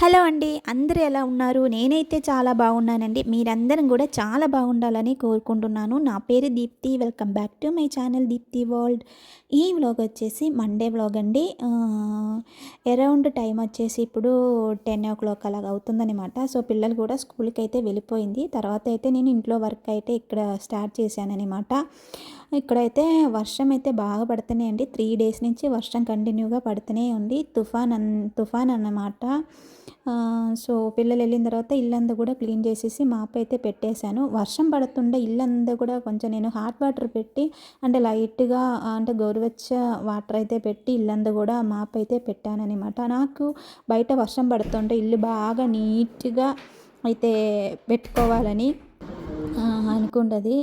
Hello అండి. అందరూ ఎలా ఉన్నారు? నేనైతే చాలా బాగున్నానండి. మీరందరం కూడా చాలా బాగుండాలని కోరుకుంటున్నాను. నా పేరు Deepthi. Welcome back to my channel Deepthi world. ఈ వ్లాగ్ వచ్చేసి మండే వ్లాగ్ అండి. అరౌండ్ టైం వచ్చేసి ఇప్పుడు 10:00 అలాగ అవుతుందనమాట. సో పిల్లలు కూడా స్కూల్కి అయితే వెళ్ళిపోయింది. తర్వాత అయితే నేను ఇంట్లో వర్క్ అయితే ఇక్కడ స్టార్ట్ చేశాననమాట. ఇక్కడైతే వర్షం అయితే బాగా పడుతూనే అండి. 3 డేస్ నుంచి వర్షం కంటిన్యూగా పడుతూనే ఉంది. తుఫాన్ అన్నమాట. సో పిల్లలు వెళ్ళిన తర్వాత ఇల్లంతా కూడా క్లీన్ చేసేసి మాప్ అయితే పెట్టేశాను. వర్షం పడుతుండే ఇల్లంతా కూడా కొంచెం నేను హాట్ వాటర్ పెట్టి అంటే లైట్గా అంటే గోరువెచ్చ వాటర్ అయితే పెట్టి ఇల్లంతా కూడా మాప్ అయితే పెట్టానన్నమాట. నాకు బయట వర్షం పడుతుంటే ఇల్లు బాగా నీట్గా అయితే పెట్టుకోవాలని అనుకుంటుంది.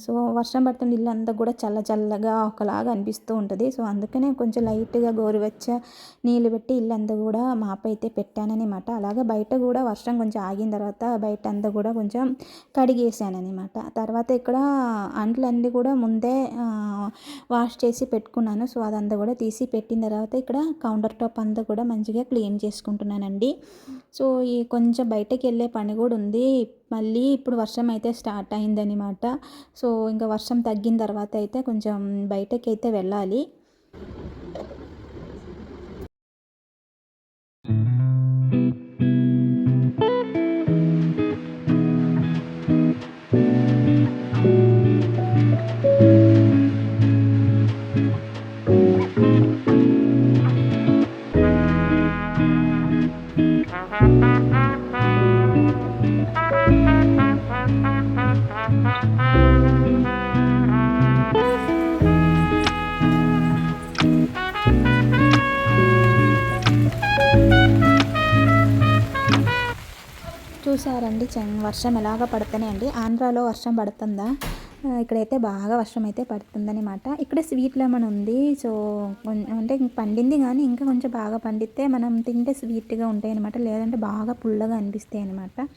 సో వర్షం పడుతుంటే ఇల్లంతా కూడా చల్లగా ఒకలాగా అనిపిస్తూ ఉంటుంది. సో అందుకనే కొంచెం లైట్గా గోరువెచ్చ నీళ్ళు పెట్టి ఇల్లంతా కూడా మాప్ అయితే పెట్టానన్నమాట. అలాగే బయట కూడా వర్షం కొంచెం ఆగిన తర్వాత బయట అంతా కూడా కొంచెం కడిగేసానన్నమాట. తర్వాత ఇక్కడ అంట్లన్నీ కూడా ముందే వాష్ చేసి పెట్టుకున్నాను. సో అదంతా కూడా తీసి పెట్టిన తర్వాత ఇక్కడ కౌంటర్ టాప్ అంతా కూడా మంచిగా క్లీన్ చేసుకుంటున్నానండి. సో ఈ కొంచెం బయటకి వెళ్ళే పని కూడా ఉంది. మళ్ళీ ఇప్పుడు వర్షం అయితే స్టార్ట్ అయిందనమాట. సో ఇంకా వర్షం తగ్గిన తర్వాత అయితే కొంచెం బయటకి అయితే వెళ్ళాలి. చూసారండి వర్షం ఎలాగ పడుతూనే అండి. ఆంధ్రాలో వర్షం పడుతుందా? ఇక్కడైతే బాగా వర్షం అయితే పడుతుందనమాట. ఇక్కడ స్వీట్ లెమన్ ఉంది. సో అంటే పండింది కానీ ఇంకా కొంచెం బాగా పండితే మనం తింటే స్వీట్గా ఉంటాయి అనమాట. లేదంటే బాగా పుల్లగా అనిపిస్తాయి అనమాట.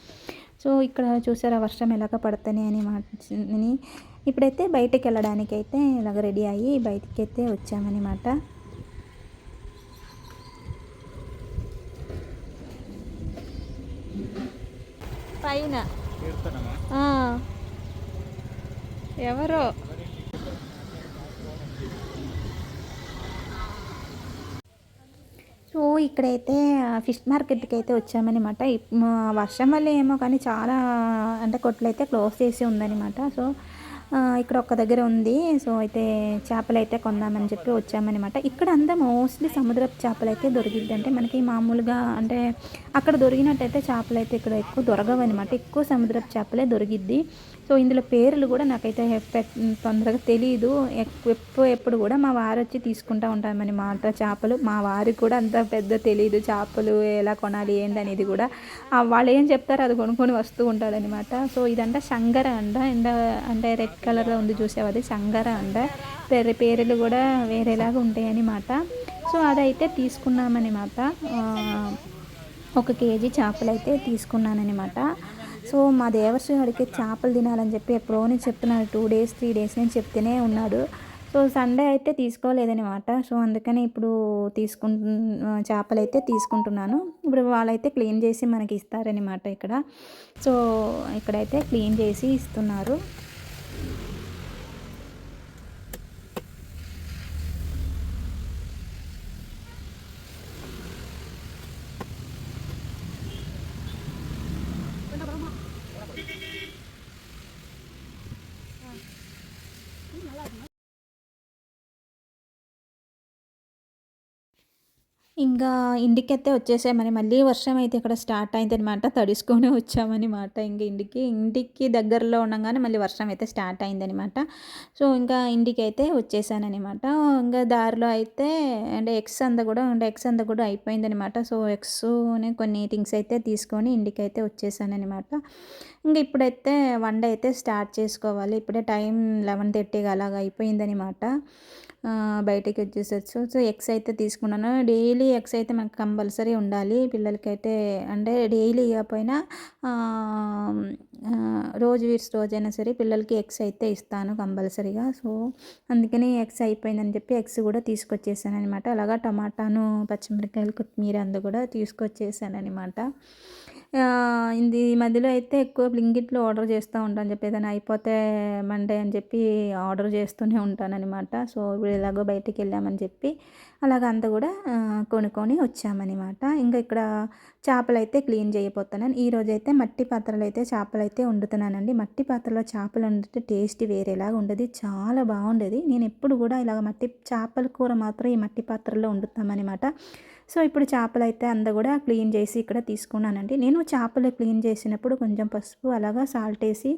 సో ఇక్కడ చూసారా వర్షం ఎలాగ పడుతుంది అని ఇప్పుడైతే బయటకు వెళ్ళడానికి అయితే ఇలాగ రెడీ అయ్యి బయటికి అయితే వచ్చామన్నమాట. పైన ఎవరో సో ఇక్కడైతే ఫిష్ మార్కెట్కి అయితే వచ్చామన్నమాట. వర్షం వల్ల ఏమో కానీ చాలా అంటే కొట్లు అయితే క్లోజ్ చేసి ఉందన్నమాట. సో ఇక్కడ ఒక్క దగ్గర ఉంది. సో అయితే చేపలు అయితే కొందామని చెప్పి వచ్చామన్నమాట. ఇక్కడ అంతా మోస్ట్లీ సముద్రపు చేపలు అయితే దొరికిద్ది. అంటే మనకి మామూలుగా అంటే అక్కడ దొరికినట్టయితే చేపలు అయితే ఇక్కడ ఎక్కువ దొరకవు అనమాట. ఎక్కువ సముద్రపు చేపలే దొరికిద్ది. సో ఇందులో పేర్లు కూడా నాకైతే తొందరగా తెలియదు. ఎప్పుడు కూడా మా వారు వచ్చి తీసుకుంటూ ఉంటామన్నమాట చేపలు. మా వారికి కూడా అంత పెద్ద తెలియదు చేపలు ఎలా కొనాలి ఏంటనేది కూడా. వాళ్ళు ఏం చెప్తారో అది కొనుక్కొని వస్తూ ఉంటాడనమాట. సో ఇదంతా సంగర అంటే రెడ్ కలర్లో ఉంది చూసావు, అది సంగర పేర్లు కూడా వేరేలాగా ఉంటాయన్నమాట. సో అదైతే తీసుకున్నామన్నమాట. 1 కేజీ చేపలు అయితే తీసుకున్నానన్నమాట. సో మా దేవర్షి వాడికి చేపలు తినాలని చెప్పి ఎప్పుడో నేను చెప్తున్నాడు. 2 డేస్ 3 డేస్ నేను చెప్తూనే ఉన్నాడు. సో సండే అయితే తీసుకోలేదనమాట. సో అందుకని ఇప్పుడు చేపలు అయితే తీసుకుంటున్నాను. ఇప్పుడు వాళ్ళైతే క్లీన్ చేసి మనకి ఇస్తారనమాట ఇక్కడ. సో ఇక్కడైతే క్లీన్ చేసి ఇస్తున్నారు. ఇంకా ఇంటికైతే వచ్చేసామని మళ్ళీ వర్షం అయితే ఇక్కడ స్టార్ట్ అయిందనమాట. తడుసుకొని వచ్చామన్నమాట. ఇంటికి దగ్గరలో ఉండగానే మళ్ళీ వర్షం అయితే స్టార్ట్ అయిందనమాట. సో ఇంకా ఇంటికైతే వచ్చేసానమాట. ఇంకా దారిలో అయితే అంటే ఎగ్స్ అంతా కూడా అయిపోయిందనమాట. సో ఎగ్స్ని కొన్ని థింగ్స్ అయితే తీసుకొని ఇంటికైతే వచ్చేసానమాట. ఇంక ఇప్పుడైతే వంట అయితే స్టార్ట్ చేసుకోవాలి. ఇప్పుడే టైం 11:30 అలాగా అయిపోయిందనమాట. బయటికి వచ్చేసొచ్చు. సో ఎగ్స్ అయితే తీసుకున్నాను. డైలీ ఎగ్స్ అయితే మనకు కంపల్సరీ ఉండాలి పిల్లలకైతే. అంటే డైలీ ఇవ్వకపోయినా రోజు వీడ్స్ రోజైనా సరే పిల్లలకి ఎగ్స్ అయితే ఇస్తాను కంపల్సరీగా. సో అందుకని ఎగ్స్ అయిపోయిందని చెప్పి ఎగ్స్ కూడా తీసుకొచ్చేసాననమాట. అలాగా టమాటాను, పచ్చిమిరపకాయలు, కొత్తిమీర కూడా తీసుకొచ్చేసాననమాట. ఈ మధ్యలో అయితే ఎక్కువ బ్లింకిట్లో ఆర్డర్ చేస్తూ ఉంటాను చెప్పి ఏదైనా అయిపోతే మండే అని చెప్పి ఆర్డర్ చేస్తూనే ఉంటానన్నమాట. సో ఇప్పుడు ఎలాగో బయటికి వెళ్ళామని చెప్పి అలాగ అంతా కూడా కొనుక్కొని వచ్చామన్నమాట. ఇంకా ఇక్కడ చేపలు అయితే క్లీన్ చేయబోతున్నాను. ఈరోజైతే మట్టి పాత్రలో అయితే చేపలు అయితే వండుతున్నానండి. మట్టి పాత్రలో చేపలు వండితే టేస్ట్ వేరేలాగా ఉండేది, చాలా బాగుండేది. నేను ఎప్పుడు కూడా ఇలాగ మట్టి చేపల కూర మాత్రం ఈ మట్టి పాత్రలో వండుతామన్నమాట. సో ఇప్పుడు చేపలు అయితే కూడా క్లీన్ చేసి ఇక్కడ తీసుకున్నానండి. నేను చేపలు క్లీన్ చేసినప్పుడు కొంచెం పసుపు అలాగా సాల్ట్ వేసి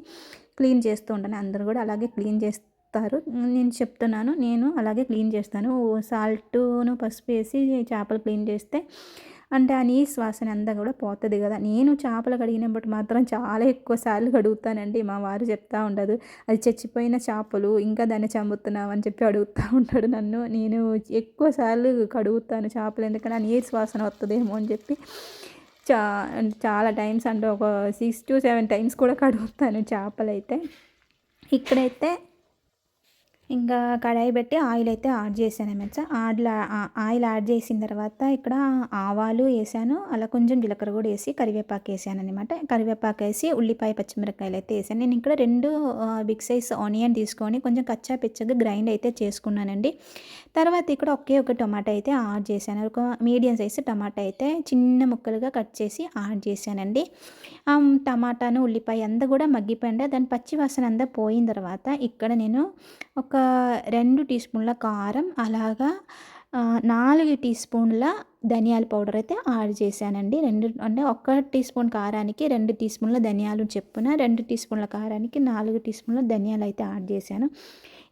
క్లీన్ చేస్తూ ఉంటాను. అందరూ కూడా అలాగే క్లీన్ చేస్తారు. నేను చెప్తున్నాను, నేను అలాగే క్లీన్ చేస్తాను. సాల్ట్ను పసుపు వేసి చేపలు క్లీన్ చేస్తే అంటే ఆ నీసు వాసన అంతా కూడా పోతుంది కదా. నేను చేపలు కడిగినప్పుడు మాత్రం చాలా ఎక్కువ సార్లు కడుగుతానండి. మా వారు చెప్తా ఉండదు, అది చచ్చిపోయిన చేపలు ఇంకా దాన్ని చంపుతున్నావు అని చెప్పి అడుగుతూ ఉంటాడు నన్ను. నేను ఎక్కువ సార్లు కడుగుతాను చేపలు, ఎందుకంటే ఆ నీసు వాసన వస్తుందేమో అని చెప్పి చాలా టైమ్స్, అంటే ఒక 6 to 7 టైమ్స్ కూడా కడుగుతాను చేపలైతే. ఇక్కడైతే ఇంకా కడాయి పెట్టి ఆయిల్ అయితే యాడ్ చేశాను అనమాట. ఆయిల్ యాడ్ చేసిన తర్వాత ఇక్కడ ఆవాలు వేసాను, అలా కొంచెం జీలకర్ర కూడా వేసి కరివేపాకు వేసాను అనమాట. కరివేపాకు వేసి ఉల్లిపాయ, పచ్చిమిరపకాయలు అయితే వేసాను. నేను ఇక్కడ 2 బిగ్ సైజ్ ఆనియన్ తీసుకొని కొంచెం కచ్చా పిచ్చగా గ్రైండ్ అయితే చేసుకున్నానండి. తర్వాత ఇక్కడ ఒక టమాటా అయితే యాడ్ చేశాను. ఒక మీడియం సైజ్ టమాటా అయితే చిన్న ముక్కలుగా కట్ చేసి యాడ్ చేశానండి. టమాటాను, ఉల్లిపాయ అంతా కూడా మగ్గిపోయింది. దాని పచ్చి వాసన అంతా పోయిన తర్వాత ఇక్కడ నేను ఒక 2 టీ స్పూన్ల కారం, అలాగా 4 టీ స్పూన్ల ధనియాల పౌడర్ అయితే యాడ్ చేశానండి. అంటే 1 టీ స్పూన్ కారానికి 2 టీ స్పూన్ల ధనియాలు చెప్పున, 2 టీ స్పూన్ల కారానికి 4 టీ స్పూన్ల ధనియాలు అయితే యాడ్ చేశాను.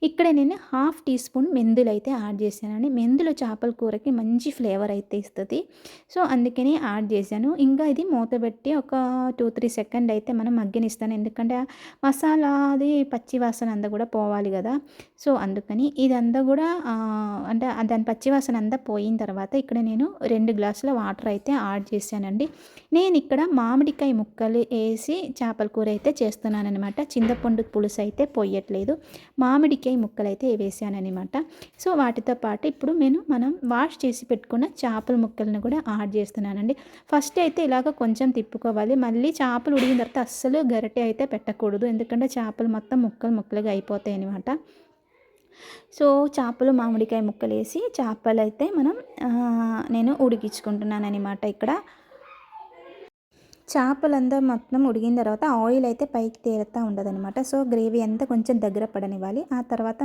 ఇక్కడ నేను 1/2 టీ స్పూన్ మెంతులు అయితే యాడ్ చేశానండి. మెంతులు చేపల కూరకి మంచి ఫ్లేవర్ అయితే ఇస్తుంది. సో అందుకని యాడ్ చేశాను. ఇంకా ఇది మూత పెట్టి ఒక 2-3 సెకండ్ అయితే మనం మగ్గనిస్తాను, ఎందుకంటే మసాలా అది పచ్చి వాసన అంతా కూడా పోవాలి కదా. సో అందుకని ఇదంతా కూడా అంటే దాని పచ్చి వాసన అంతా పోయిన తర్వాత ఇక్కడ నేను 2 గ్లాసుల వాటర్ అయితే యాడ్ చేశానండి. నేను ఇక్కడ మామిడికాయ ముక్కలు వేసి చేపల కూర అయితే చేస్తున్నాను అనమాట. చింతపండు పులుసు అయితే పోయట్లేదు, మామిడికాయ ముక్కలు అయితే వేసానమాట. సో వాటితో పాటు ఇప్పుడు మనం వాష్ చేసి పెట్టుకున్న చేపల ముక్కలను కూడా యాడ్ చేస్తున్నానండి. ఫస్ట్ అయితే ఇలాగ కొంచెం తిప్పుకోవాలి, మళ్ళీ చేపలు ఉడికిన తర్వాత అస్సలు గరిటె అయితే పెట్టకూడదు, ఎందుకంటే చేపలు మొత్తం ముక్కలుగా అయిపోతాయి అనమాట. సో చేపలు, మామిడికాయ ముక్కలు వేసి చేపలు అయితే నేను ఉడికించుకుంటున్నాను అనమాట. ఇక్కడ చేపలంతా మొత్తం ఉడికిన తర్వాత ఆయిల్ అయితే పైకి తేలుతూ ఉండదనమాట. సో గ్రేవీ అంతా కొంచెం దగ్గర పడనివ్వాలి. ఆ తర్వాత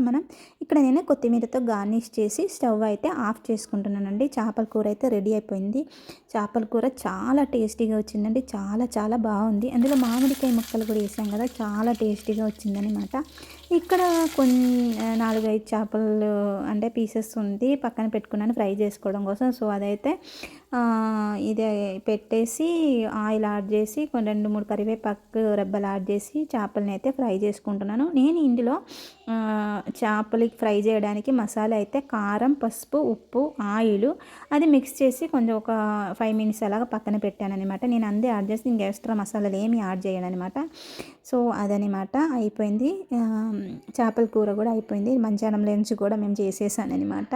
ఇక్కడ నేను కొత్తిమీరతో గార్నిష్ చేసి స్టవ్ అయితే ఆఫ్ చేసుకుంటున్నానండి. చేపల కూర అయితే రెడీ అయిపోయింది. చేపల కూర చాలా టేస్టీగా వచ్చిందండి, చాలా బాగుంది. అందులో మామిడికాయ ముక్కలు కూడా వేసాం కదా, చాలా టేస్టీగా వచ్చిందనమాట. ఇక్కడ 4-5 చేపలు అంటే పీసెస్ ఉంది పక్కన పెట్టుకున్నాను ఫ్రై చేసుకోవడం కోసం. సో అదైతే ఇది పెట్టేసి ఆయిల్ యాడ్ చేసి 2-3 కరివేపాకు రెబ్బలు యాడ్ చేసి చేపలని అయితే ఫ్రై చేసుకుంటున్నాను. నేను ఇందులో చేపలకి ఫ్రై చేయడానికి మసాలా అయితే కారం, పసుపు, ఉప్పు, ఆయిల్ అది మిక్స్ చేసి కొంచెం ఒక 5 మినిట్స్ అలాగా పక్కన పెట్టాను అనమాట. నేను అందే యాడ్ చేసి ఇంకా ఎక్స్ట్రా మసాలాలు ఏమి యాడ్ చేయను అనమాట. సో అదనమాట అయిపోయింది. చేపల కూర కూడా అయిపోయింది. మధ్యాహ్నం లంచ్ కూడా మేము చేసేసాను అనమాట.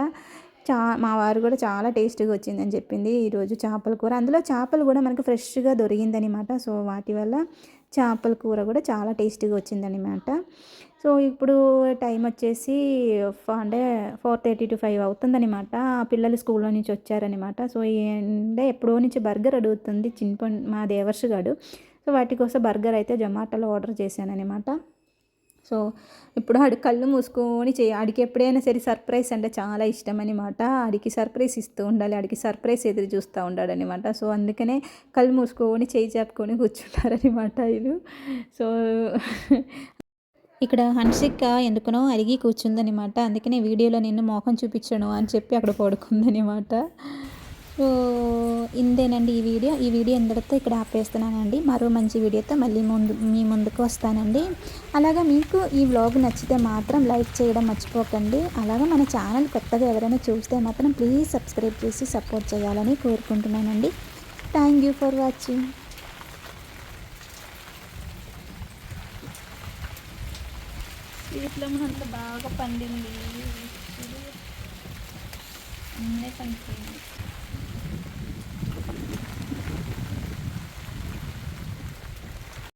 మా వారు కూడా చాలా టేస్టీగా వచ్చిందని చెప్పింది ఈరోజు చేపల కూర. అందులో చేపలు కూడా మనకు ఫ్రెష్గా దొరికిందనమాట. సో వాటి వల్ల చేపల కూర కూడా చాలా టేస్టీగా వచ్చిందనమాట. సో ఇప్పుడు టైం వచ్చేసి అంటే 4:30 to 5 అవుతుందనమాట. పిల్లలు స్కూల్లో నుంచి వచ్చారనమాట. సో అంటే ఎప్పుడో నుంచి బర్గర్ అడుగుతుంది మా దేవర్ష్ గాడు. సో వాటి కోసం బర్గర్ అయితే జొమాటోలో ఆర్డర్ చేశాననమాట. సో ఇప్పుడు ఆడు కళ్ళు మూసుకొని ఆడికి ఎప్పుడైనా సరే సర్ప్రైజ్ అంటే చాలా ఇష్టం అనమాట. ఆడికి సర్ప్రైజ్ ఇస్తూ ఉండాలి, ఆడికి సర్ప్రైజ్ ఎదురు చూస్తూ ఉంటాడనమాట. సో అందుకనే కళ్ళు మూసుకొని చేయి చాపుకొని కూర్చుంటారనమాట వీళ్ళు. సో ఇక్కడ హన్సిక ఎందుకనో అరిగి కూర్చుందనమాట. అందుకనే వీడియోలో నిన్ను మోహం చూపించను అని చెప్పి అక్కడ పడుకుందనమాట. సో ఇంతేనండి ఈ వీడియో ఇంతటితో ఇక్కడ ఆపేస్తున్నానండి. మరో మంచి వీడియోతో మళ్ళీ మీ ముందుకు వస్తానండి. అలాగా మీకు ఈ వ్లాగ్ నచ్చితే మాత్రం లైక్ చేయడం మర్చిపోకండి. అలాగా మన ఛానల్ కొత్తగా ఎవరైనా చూస్తే మాత్రం ప్లీజ్ సబ్స్క్రైబ్ చేసి సపోర్ట్ చేయాలని కోరుకుంటున్నానండి. Thank you for watching. స్వీట్లో అంత బాగా పండింది, అన్నీ పండుతుంది.